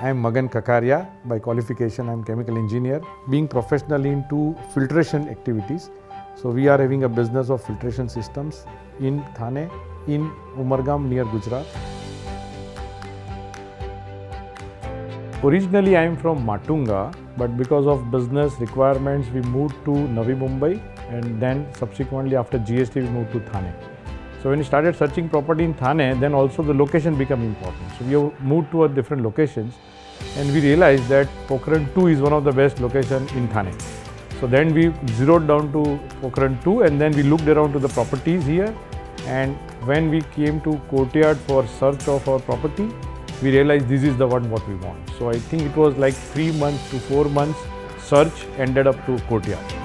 I am Magan Kakaria. By qualification, I am chemical engineer. Being professionally into filtration activities, so we are having a business of filtration systems in Thane, in Umargam near Gujarat. Originally, I am from Matunga, but because of business requirements, we moved to Navi Mumbai, and then subsequently after GST, we moved to Thane. So when we started searching property in Thane, then also the location became important. So we have moved to different locations, and we realized that Pokhran 2 is one of the best locations in Thane. So then we zeroed down to Pokhran 2, and then we looked around to the properties here. And when we came to Courtyard for search of our property, we realized this is the one what we want. So I think it was like 3 months to 4 months search ended up to Courtyard.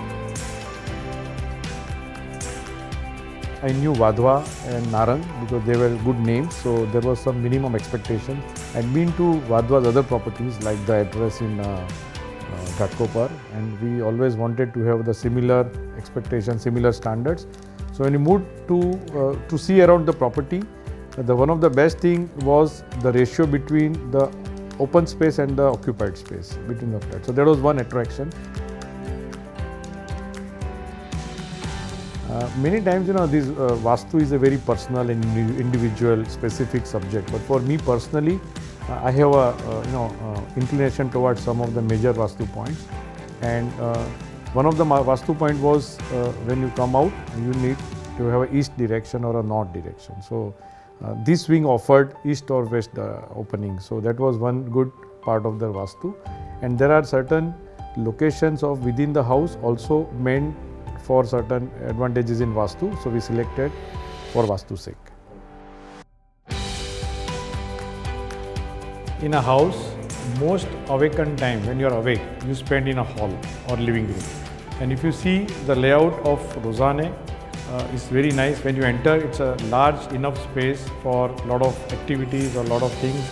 I knew Vadhva and Narang because they were good names, so there was some minimum expectation. I'd been to Vadhva's other properties like the address in Ghatkopar, and we always wanted to have the similar expectations, similar standards. So when we moved to see around the property, one of the best thing was the ratio between the open space and the occupied space between the flats. So that was one attraction. Many times, this Vastu is a very personal and individual, specific subject. But for me personally, I have a inclination towards some of the major Vastu points. And one of the Vastu point was when you come out, you need to have an east direction or a north direction. So this wing offered east or west opening. So that was one good part of the Vastu. And there are certain locations of within the house also meant for certain advantages in Vastu, so we selected for Vastu's sake. In a house, most awakened time when you are awake, you spend in a hall or living room. And if you see the layout of Rozane, it's very nice. When you enter, it's a large enough space for a lot of activities or a lot of things.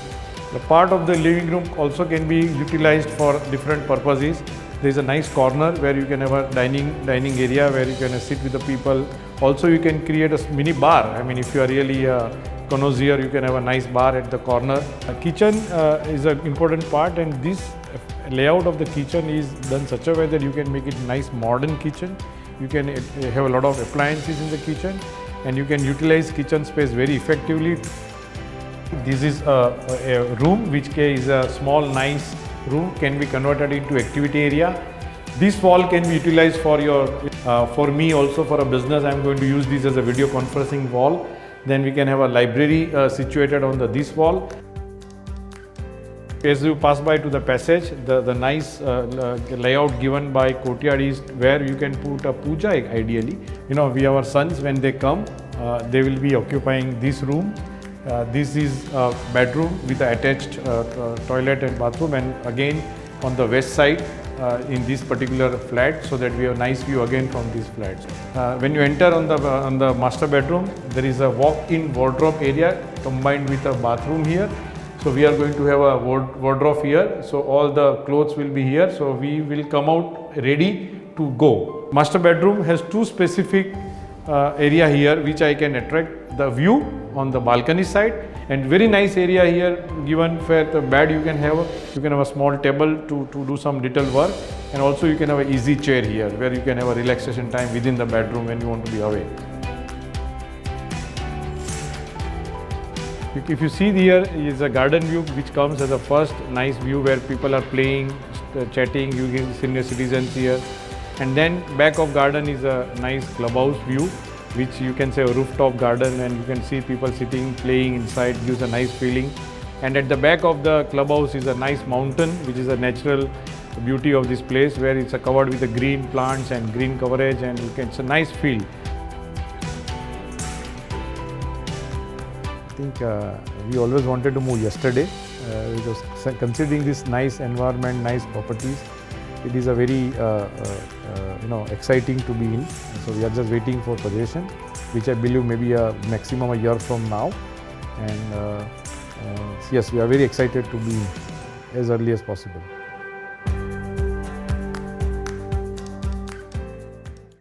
The part of the living room also can be utilized for different purposes. There is a nice corner where you can have a dining area where you can sit with the people. Also, you can create a mini bar. I mean, if you are really a connoisseur, you can have a nice bar at the corner. A kitchen is an important part, and this layout of the kitchen is done such a way that you can make it nice modern kitchen. You can have a lot of appliances in the kitchen, and you can utilize kitchen space very effectively. This is a room which is a small nice room, can be converted into activity area. This wall can be utilized for for me also for a business. I am going to use this as a video conferencing wall. Then we can have a library situated on this wall. As you pass by to the passage, the nice layout given by Courtyard is where you can put a puja ideally. We have our sons, when they come, they will be occupying this room. This is a bedroom with an attached toilet and bathroom, and again on the west side in this particular flat, so that we have a nice view again from these flats. When you enter on the master bedroom, there is a walk-in wardrobe area combined with a bathroom here. So we are going to have a wardrobe here. So all the clothes will be here. So we will come out ready to go. Master bedroom has two specific area here which I can attract the view on the balcony side, and very nice area here given where the bed you can have a small table to do some little work, and also you can have an easy chair here where you can have a relaxation time within the bedroom when you want to be away. If you see here is a garden view which comes as a first nice view where people are playing, chatting, you get senior citizens here. And then back of garden is a nice clubhouse view, which you can say a rooftop garden, and you can see people sitting, playing inside, gives a nice feeling. And at the back of the clubhouse is a nice mountain, which is a natural beauty of this place, where it's covered with the green plants and green coverage, and it's a nice feel. I think we always wanted to move yesterday, because considering this nice environment, nice properties, it is a very exciting to be in. So we are just waiting for possession, which I believe maybe a maximum a year from now. And yes, we are very excited to be in as early as possible.